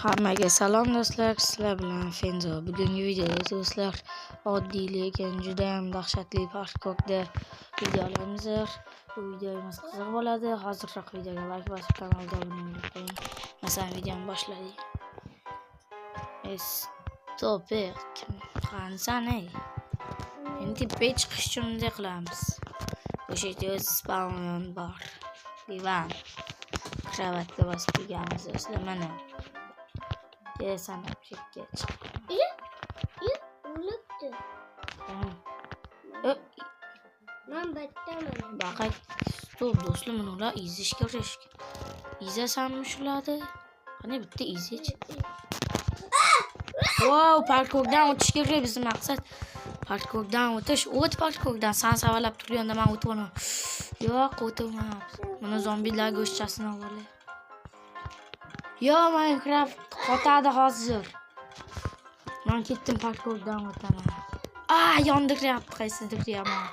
Hammaga salom do'stlar, sizlar bilan Fenzo. Bugungi videoda do'stlar oddiy lekin juda ham dahshatli parkurda videolarimiz bor. Bu videomiz qiziq bo'ladi. Hozirroq videoga like bosib kanalga obuna bo'lib qo'ying. Masalan, videoni boshladik. Stopper qansan-ey? Endi page chiqish uchun bunday qilamiz. O'sha yerda spawn bor. Divan. Kravatga bosib qo'yganmiz do'stlar, mana. Sana çekeceğiz. Unuttu. Ben beklemedim. Bakay, stop dostum bunu izleyişke uğraşık. İzlesenmiş uladı. Hani bitti izleyiş. Wow, parkurdan o'tish kerak bizim maksat. Parkurdan o'tish. O't parkurdan san savalab turganda men o'tib Yo'q, o'tmayapti. Mana zombilar go'shchasini olib. Yo, Minecraft qotadi hozir. Men ketdim parkurdan o'taman. Yondiryapti, qaysidir yaman.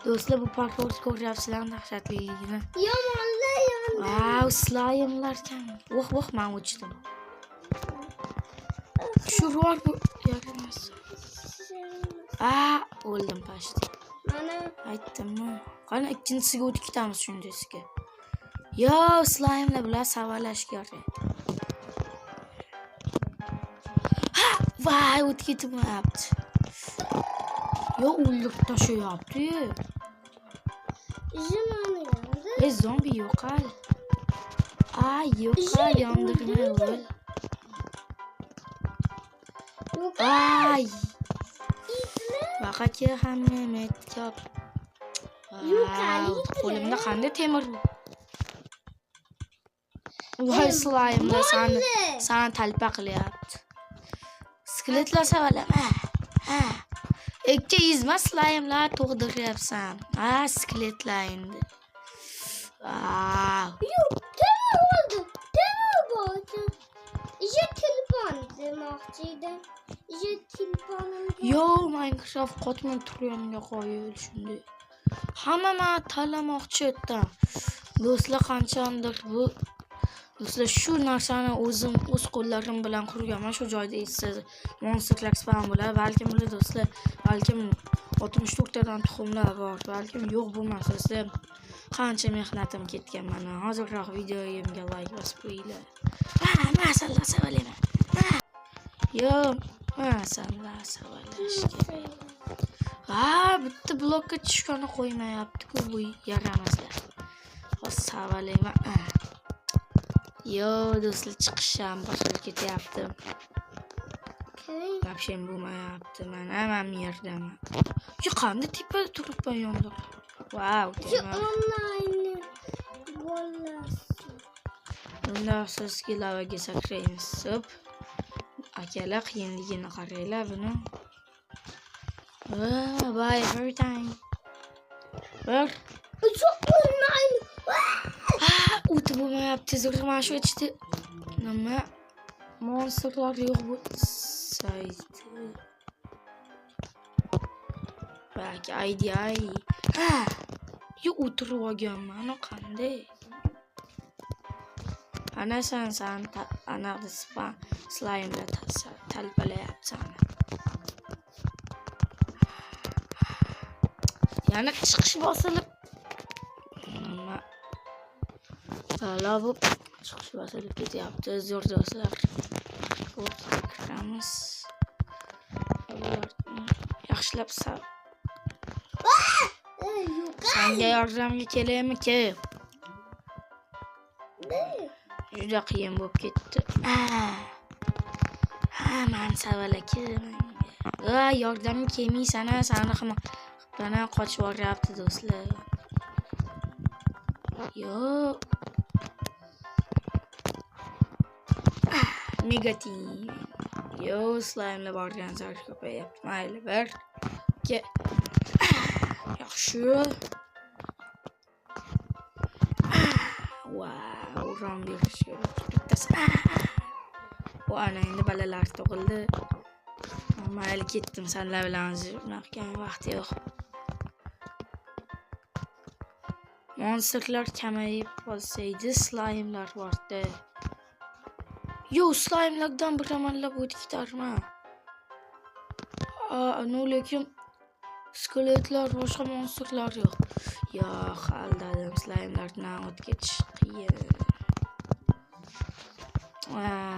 Do'stlar, bu parkurni ko'ryapsizlar, dahshatligini. Yomonlar. Slime'lar kam. Voh, men o'chdim. Shu rol bu yaramas. O'ldim pashti. Mana Aytdimmi? Qani ikkinchisiga o'tib ketamiz shundaysiga. Yo, slime'lar bilan savalash kerak. Vay, o'tib ketmayapti. Yo, o'ldirib tashlayapti. Zombi yo'qal. Yo'qal, yondirmay o'l. Vaqaga hamma metkop. Qo'limda qanday temir. Voy, slime'lar sana talpa qilyapti. Skeletlar savalam. Ikki izma slime'lar tug'diryapsan. Skeletlar endi. Yo, Minecraft qotmay turganga qo'yil shunday. Hamma men tanlamoqchi edim. Do'stlar, qanchadir bu do'stlar shu narsani o'zim o'z qo'llarim bilan qurganman. Shu joyda essiz monsterlar spawn bo'ladi. Balkim bular do'stlar, balkim 64 tadan tuxumlar bor. Balkim yo'q bo'lmas. Do'stlar, qancha mehnatim ketgan mana. Hozirroq videoyimga like bosib qo'yinglar. Masallar savalayman. Yo, masallar savalash kerak. Bitta blokka tushgani qo'ymayapti-ku bu yaramaslar. Hozir savalayman. Yo, do'stlar, chiqishim boshqa ketyapti. Vobshem bo'lmayapti. Mana men yerdaman. Yo, qanday tepada turibman yonda. Wow, Online bo'lasiz. Unda sizga lavaga sakraymiz. Akalar qiyinligini qaranglar buni. Bye every time. O'tib bo'lmayapti. Zirman shu ichdi. Nima? Monsterlar yo'q bo'lsaydi. Bak, ay. Yo, o'tirib olganman. Ana qanday? Ana sen ana slime'lar talpalayapsan. Yana chiqish bosilib. Bu chiqish bosilib ketyapti. Zo'r do'stlar. Kiramiz. Yaxshilab senga yordamga kelaymi-ki? Juda qiyin bo'lib ketdi. Men savalakim. Yordamga kelmaysan, seni bana qochib boryapti do'stlar. Yo. Negativ. Yo, slime'lar borgan sari ko'payapti. Mayli, bir. Yaxshi. Wow, uron berish kerak. Bittasi. Bu ana endi balalar tug'ildi. Mayli, ketdim. Senlar bilan mahkam vaqt yo'q. Monsterlar kamayib qolsaydi, slime'lar bordi. Yo, slime'lardan bir amallab o'tib ketarman. Lekin skeletlar, boshqa monsterlar yo'q. Yo'q, aldadim. Slime'lardan o'tib ketish qiyin.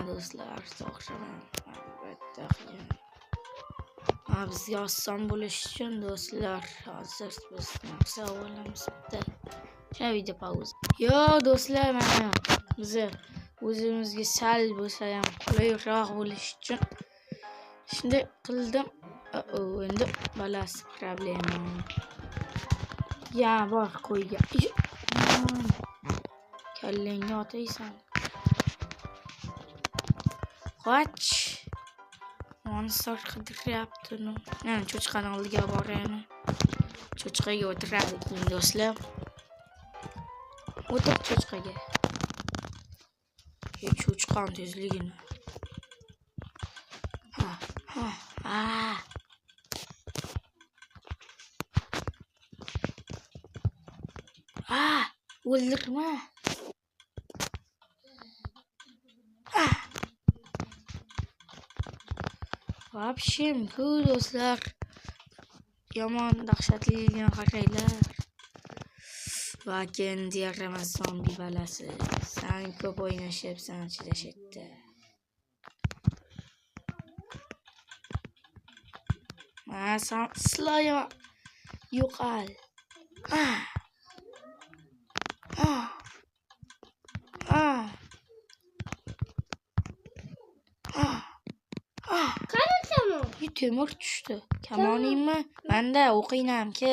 Do'stlar, to'g'riman. Albatta qiyin. Bizga oson bo'lishi uchun do'stlar, hozir biz maqsad olamiz bitta. Shu video pauza. Yo, do'stlar, mana biz o'zimizga sal bo'lsa ham qulayroq bo'lishi uchun shunday qildim. Endi balasi problema. Ya bor qo'yga. Kallangga otaysan. Qoch. Monster qidiryapti. Mana cho'chqani oldiga boraymi? Cho'chqaga o'tiradi do'stlar. O'tir cho'chqaga. Cho'chqon tezligini. O'ldirma. Vapshim, ku do'stlar. Yomon dahshatliligini qaranglar. Va kendi yaramas zombi balasi. Sen ko'p o'ynashyapsan chidashakda. Sen slime yo'qal. Temir tushdi. Kamoningmi? Menda o'qiynam-ki.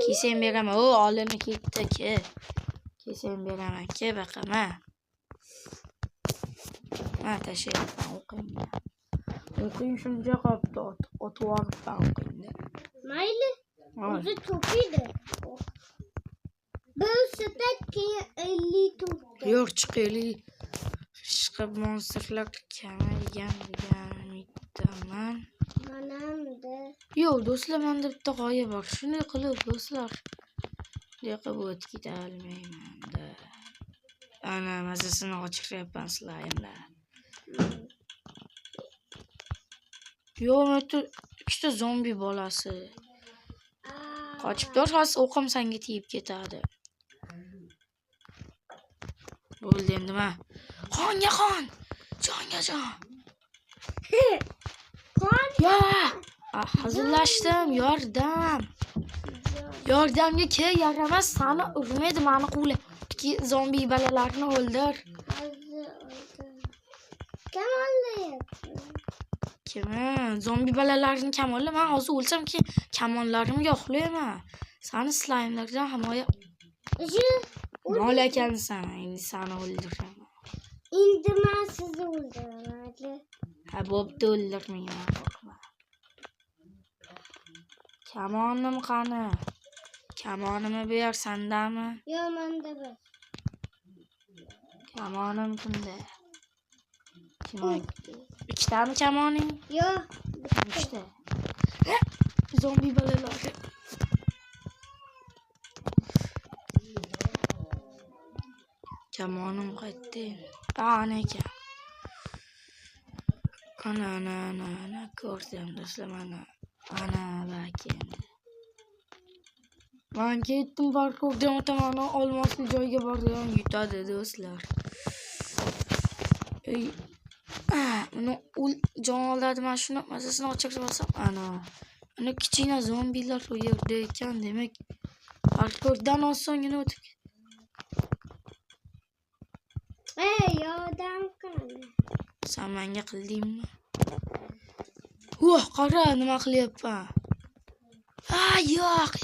Kesam beraman. Olini ketdi-ki. Kesam beraman-ki, baqama. Tashlayapman o'qiyni. O'qiyn shuncha qopdi, otib olibman o'qiyni. Mayli. O'zi to'piydi. Bir setak keyin 50 to'pdi. Yo'q, chiqaylik. Chiqib monsterlar kamaygan degan umiddaman. Yo'q, do'stlar, menda bitta g'oya bor. Shunday qilib, do'stlar, leqib o'tib keta olmayman-da. Ana mazasini ochiryapman slime'lar. Yo'q, mana ikkita zombi bolasi. Qochib tur, hozir o'qim senga tegib ketadi. Bo'ldi endi men. Qonga qon, jonga jon. Qon. Ya! Hazırlaştım, yordam. Yordamga kel, yaramas, seni urmaydi, meni quvla. Zombi balalarni o'ldir. Kim o'ldiyapti? Kimi? Zombi balalarini kim o'ldi? Men hozir o'lsam ki kamonlarimga uxlayman. Seni slime'lardan himoya mol ekansan, endi seni o'ldiraman. Endi men sizni o'ldiraman. Bo'pti, o'ldirmayman, qo'rqma. Kamonim qani? Kamonimni ber, sendami? Yo'q, menda bor. Kamonim kimda? Ikkitami kamoning? Yo'q, ikkita. Zombi balalari. Kamonim qaytdi. Ana ekan. Ana ko'rdim do'stlar, mana. Ana bakin. Men ketdim parkurdan o'tamani olmosli joyga bordim, yutadi do'stlar. Uni jon oladi, men shuni mazasini ochib olsam, ana kichkina zombilar u yerda ekan, demak parkurdan osongina o'tib. Yordam qil. Sen menga qildingmi? Qara, nima qilyapman? Yo'q.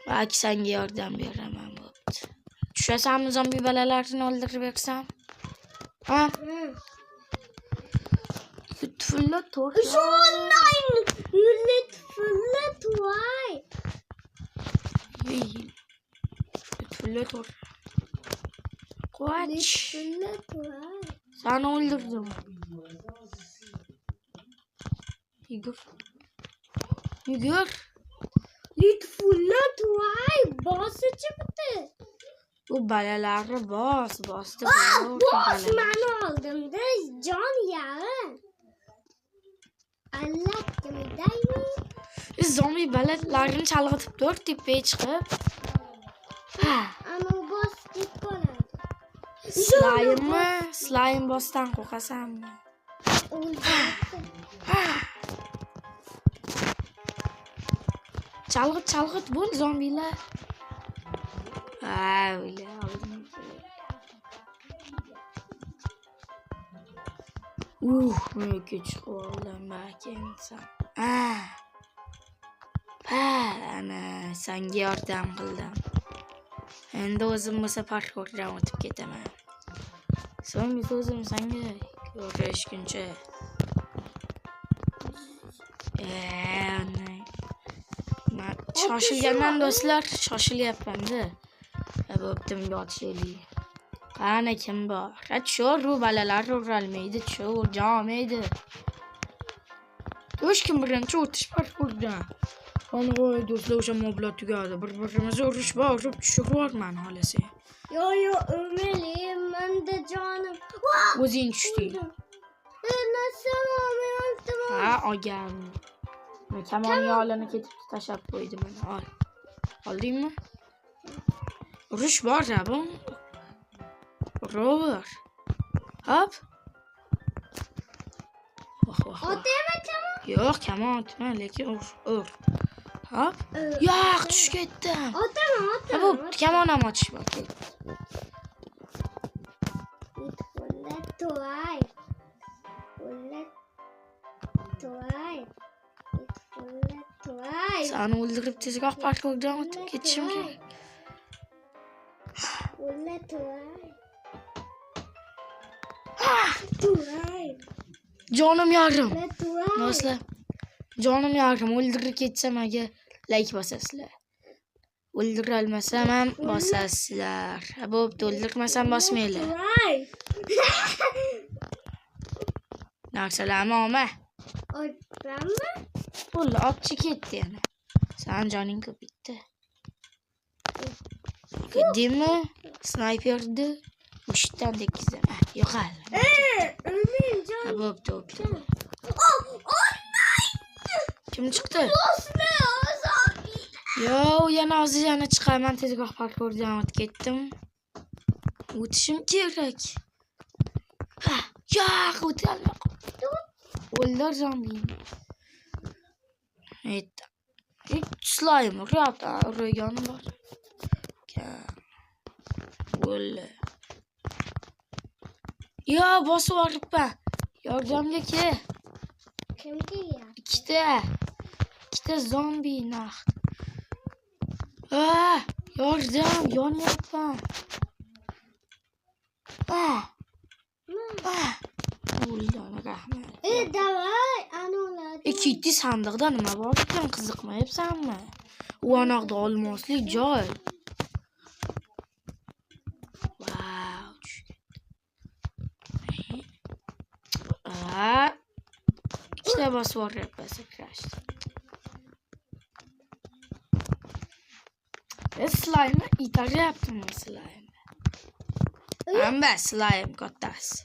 Balki senga yordam beraman, bo'pti. Tushasanmi zombi balalarni o'ldirib bersam? Lütfülle tor. Nein! Lütfülle toy. Lütfülle tor. Kaç. Lütfülle toy. Sana öldürdüm. Yürü. Lütfülle toy. Bası çıktı. Bu balalarni bosdi. Mani oldimda jon yarim. Allah kimdaymi? Zombi balalarni chalg'itib tur, tepaga chiqib. Ana boss deb qoladi. Slime bossdan qo'rqasanmi? Chalg'it bo'l zombilar. Öyle aldım. Müke çıkıyorum belki insan. Ana, senga yordam qildim. Endi o'zim bo'lsa parkurdan o'tib ketaman. So'nggi so'zim senga ko'rishguncha. Shoshilganman do'stlar, shoshilyapman-da. Bo'pti, bunga otishaylik. Qani kim bor? Cho'ru balalar uralmaydi, cho'r jomaydi. Hech kim birinchi o'tish parkurdan. Qo'ng'oy do'stlar, o'sha moblar tugadi. Bir-birimizni urib tushiryapman xohlasa. Yo, o'rmelim, menda jonim. O'zing tushding. Ha, olgan. Kamon yo'lini ketib tashab qo'ydim mana. Ol. Oldingmi? Urush bor, bu. Rover. Hop. Otaymi kamon? Yo'q, kamon otma, lekin ur. Hop. Yo'q, tushib ketdim. Otama. Bu kamon ham otish bor. Seni o'ldirib tezroq parkurdan o'tib ketishim kerak. Jonim yarim. Do'stlar, jonim yarim. O'ldirib ketsam agar like bosasizlar. O'ldira olmasam ham bosasizlar. Bo'pti, o'ldirmasam bosmanglar. Narsalarni olma. Otrammi? Bo'ldi, otchi ketdi yana. Sen joning ko'p bitta. Ko'rdingmi? Snayperni ushdan tekizdim. Yo'qol. O'lmayim jon. Bo'pti. Kim chiqdi? Yo, yana hozir yana chiqaman, tezroq parkurdan o'tib ketdim. O'tishim kerak. Yo'q, o'tolmay qoldim. O'ldir zombini. Aytdi. Slime urgani bor. O'ldi. Yo, bosib olibman. Yordamga kel. Kimga ya? Ikkita zombi naqd. Yordam, yonyapman. O'lgan, rahmat. Davay, anolar. Ikkita sandiqda nima bor ekan, qiziqmayapsanmi? U anaqa olmoslik joy. Vau, ikkita bosib yuryapman, sakrashdi. Slime itaryaptimi slime? Amba slime kattasi.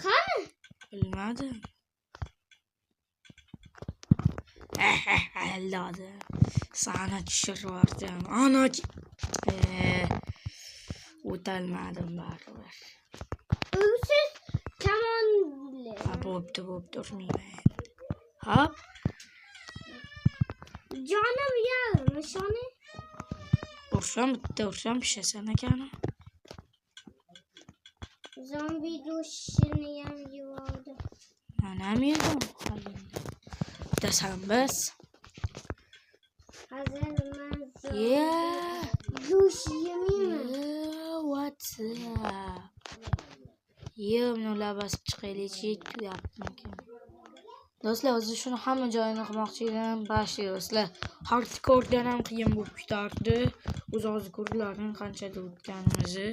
Qani? Bilmadim. Allada. Sana tushirdim. Ana. O'talmadim baribir. Siz kamon bo'pti, urmayman. Hop. Jonim yarim, shoni. Ursam pishasan ekan. Zombi go'shtini ham yuvardi. Manam yedim. Dasan biz. Hozir men go'sht yemayman. What's up? Ular bosib chiqaylik, tuyaptimikan. Do'stlar, o'zi shuni hamma joyini qilmoqchi edim. Bashir do'stlar, hardcore'dan ham qiyin bo'lib ketardi. O'z ko'rlarning qanchada o'tganimizni.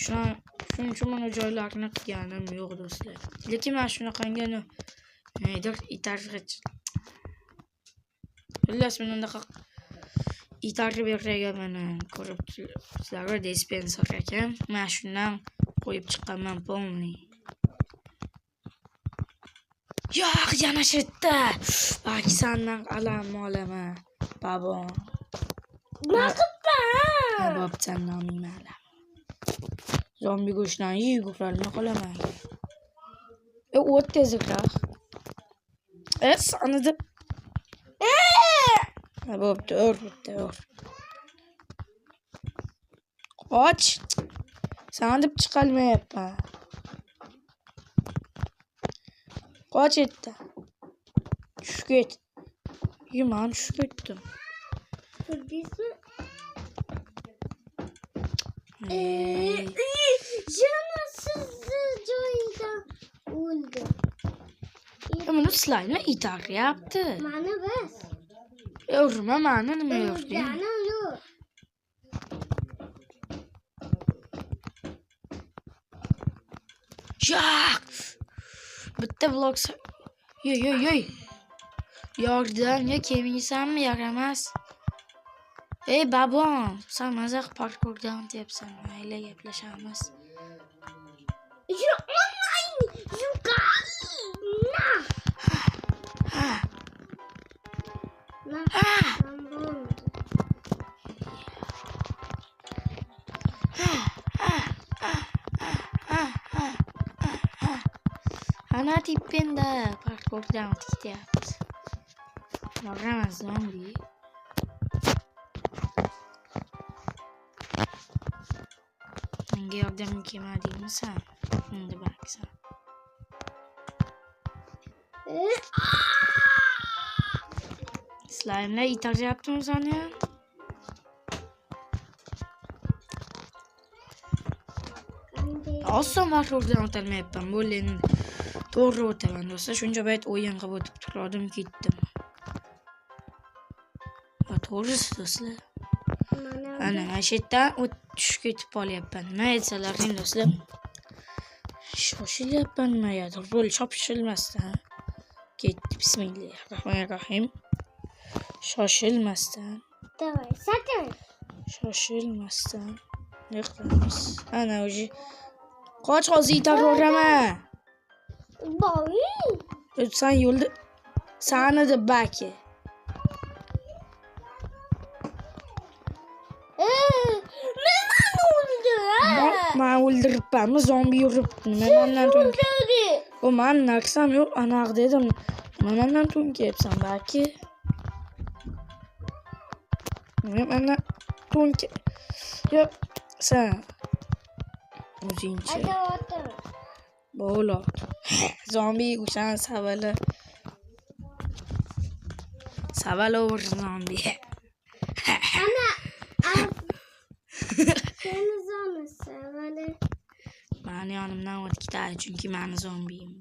Shuning uchun mana joylarni qilganim yo'q do'stlar. Lekin men shunaqangi neydir itarg'ich. Xullas, men undaqa itarib bergan mana ko'rib turibsizlar dispenser ekan. Men shundan qo'yib chiqqanman polni. Yo'q, yana shetda. Balki sendan alam olaman. Babon. Naqibdan. Babsan noming alam. Zombi go'shtdan yeyib qolma qolaman. O't tezroq. Sanada. Bo'pti, ur. Qoch. Sana deb chiqolmayapman. Qoch etdi. Tushib ket. Men tushib ketdim. Ko'rdingizmi? Ey. Jonsiz joyida o'ldi. Buni slime itaryapti. Mana bas. Urma mani nima yo'qdi? Yana yo'q. Yo'q. Bitta vlog yo'y. Yordamga kelmaysanmi, yaramas? Ey babon, sen mazaq parkurdan deyapsan. Mayli gaplashamiz. Ana tipenda parkurdan deyapti. Yaramas zombi. Menga yordamga kelmadingmi sen? Endi baksan. Slime'lar itaryaptimi seni ham? Oson parkurdan o'tolmayapman. Bo'ldi endi. To'g'ri o'taman do'stlar. Shuncha payt o'yin qilib o'tib turdim, ketdim. Va to'g'risi do'stlar. Ana mashitdan tushib ketib qolyapman. Nima aytsalaring do'stlar? Shoshilyapman nimaga? Rol shopishilmasdan. Ketdi. Bismillahirrohmanirrohim. Shoshilmasdan. Давай, садим. Shoshilmasdan. Yiqilamiz. Ana o'zi. Qoch hozir itarveraman. Boy. Sen yo'lda sani deb baki. Men o'ldiribmanmi? Zombi yuribdi. Nima mendan to'ng? O men narsam yo'q, aniq dedim. Nima mendan to'ng kelyapsan baki? Nima mendan to'ng? Yo'q, sen o'zingchi. Bo'ladi. Zombi o'shan savala over zombi. Ana. Seni zombi savala. Mani yonimdan o'tib ketadi chunki meni zombiyim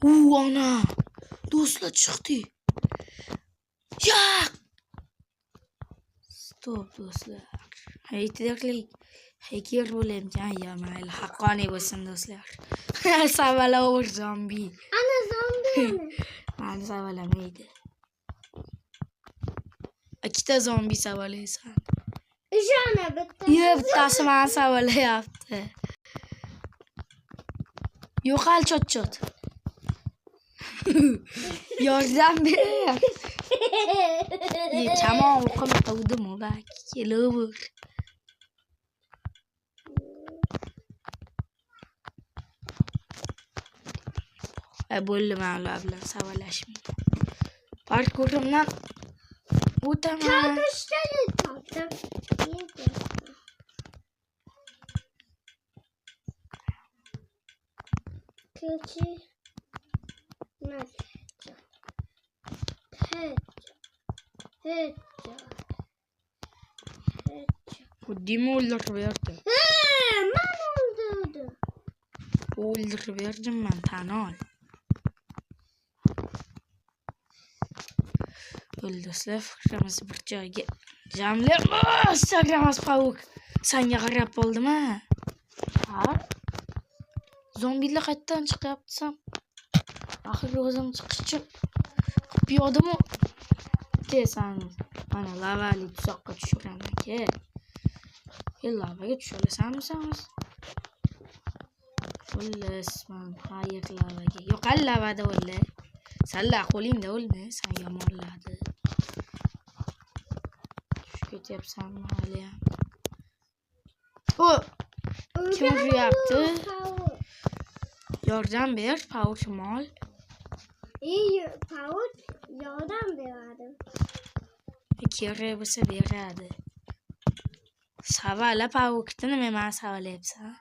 bu. Ana. Do'stlar chiqdi. Yo'q. Stop do'stlar. Haytirlik. Hacker bo'layapman. Ya mayli, haqqoniy bo'lsin do'stlar. Savala over zombi. Ana zombi. Mani savalamaydi. Ikkita zombi savalaysan. Jana bitta. Bittasi meni savalayapti. Yo'qol chot. Yordam ber. Tamam, o'qib o'tdim bak. Kelaver. Bo'ldi, men ular bilan savalashmayman. Parkurimdan o'taman. Xuddimi o'ldirib berdi. Men o'ldirdim. O'ldirib berdim men, tan ol. Do'stlar, fikrimiz bir joyga jamlab, Instagram pavuk senga qarab qoldimi? Ha? Zombilar qayerdan chiqyapti? Axir o'zim chiqishchi piyodami? Kesan. Mana lavali tuzoqqa tushiraman ke. Lavaga tusha olasanmi sen? O'llasman, hayır lavaga. Yo'q, lavada o'lla. Salla qo'lingda o'lma, sen yomonladi. Tushib ketyapsanmi hali ham? O, kim uryapti? Yordam ber, Paul Shimol. Paul yordam beradi. Kerak bo'lsa beradi. Savala Paukni men savalayapsan.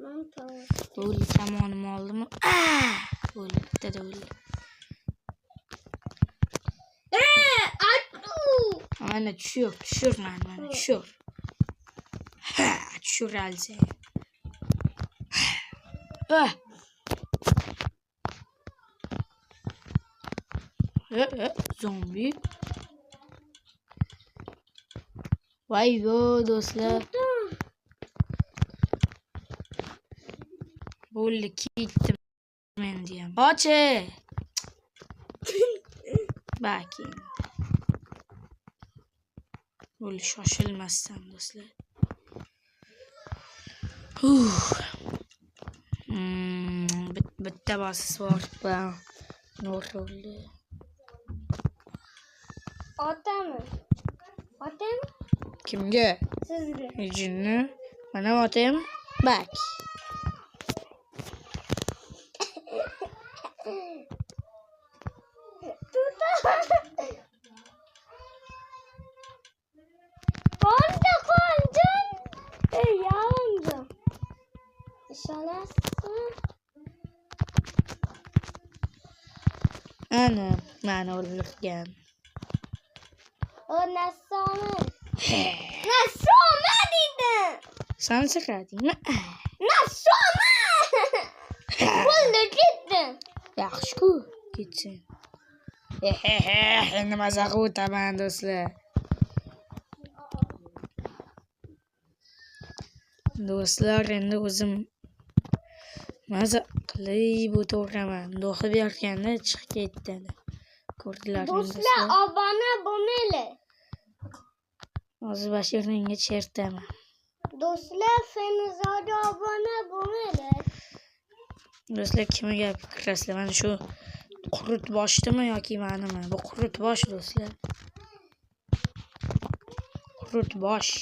Men Paul. O'li kamonim oldimi? O'li, bitta o'li. Mana tushur mana tushur. Tushur alsa. Zombi. Voy do'stlar. Bo'ldi, ketdim men deyam. Qochi. Baki. Bo'ldi, shoshilmasdan do'stlar. Bitta bosis bor. Nur bo'ldi. Otami? Kimga? Sizga. Jinni. Mana otam. Bak. Qonjon. Yavrum. Ishonasizmi? Ana, mana o'ldirgan. O nassomi? Nassomi dedim. Sen chiqadingmi? Nassomi! Bo'ldi, ketdim. Yaxshi-ku, ketsin. Endi maza qilib o'taman do'stlar. Do'stlar, endi o'zim maza qilib o'tiraman. Do'xi berganda chiqib ketdi. Ko'rdilarmi Do'stlar, obuna bo'lmaylik. Hozir Bashirninga chertaman. Do'stlar, Fenzoga obuna bo'lmaylik. Do'stlar, kimga gap kirasizlar? Mana shu qurut boshdimi yoki menimi? Bu qurut bosh do'stlar. Qurut bosh.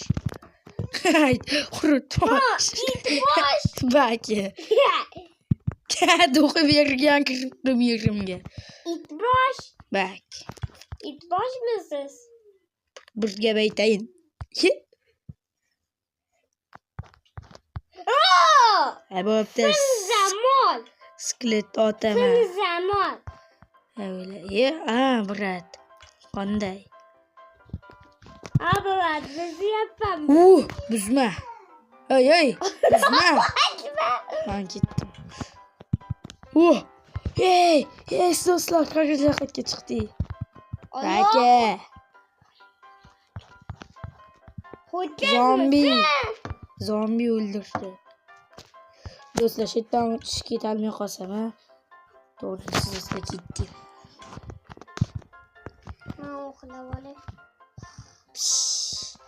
Qurut bosh. Bosh. Baki. Do'qi bergan kirdim yerimga. Itbosh. Bak. Itboshmisiz? Bir gap aytayin. Bo'pti. Zamon. Skelet otaman. Zamon. O'yla. Brat. Qanday? Brat, biz yapamiz. Buzma. Ey, buzma. Ben gittim. Hey, do'stlar, qarorga chiqdi. Baka. Zombi o'ldirdi. Do'stlar, shayton chiqib ketolmay qolsam, to'g'ri sizga ketdim.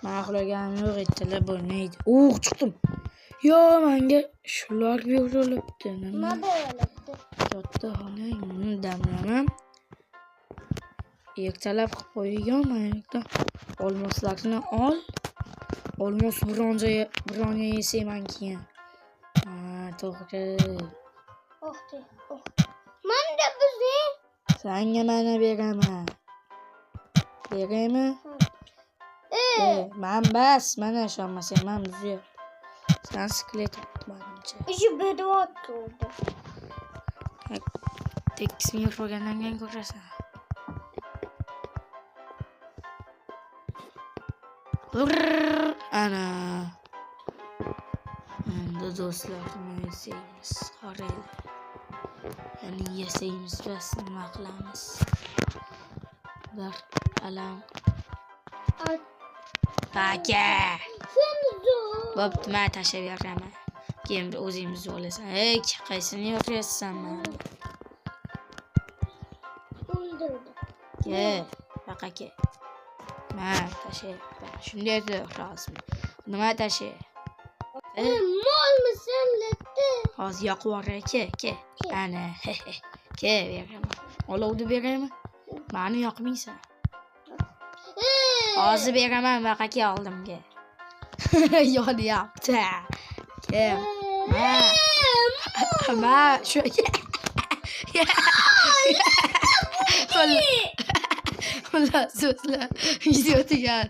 Men uxlaganim yo'q, ertalab bo'lmaydi. Chiqdim. Yo, menga shular berilibdi. Nima berilibdi? Katta xonang damlamam. Ertalab qilib qo'yganman. Olmoslarni ol. Olmos bronza yesayman keyin. To'g'ri. Manda buzing. Senga mana beraman. Beraymi? Men bas, mana ishonmasang men buzib. Sen skelet otmancha. Shu bedot turdi. Tekisini yo'qolgandan keyin ko'rasan. Ana. Endi do'stlar, nima yesaymiz? Qaraylik. Ya'ni yesaymiz, bas nima qilamiz? Bir alam. Baka. Bo'pti, men tashlab beraman. Keyin o'zingiz olasan. Qaysini yo'qyapsan men? Ke, baqa ke. Ma, tasha. Shunday deb rozmi? Nima tasha? Molmisan latta? Hozir yoqib yuboray, ke. Ana, ke beraman. Olovni beraymi? Mani yoqmaysan. Hozir beraman baqa ke oldimga. Yonyapti. Ke. Ma, shu Xullas, so'zlar video tugar.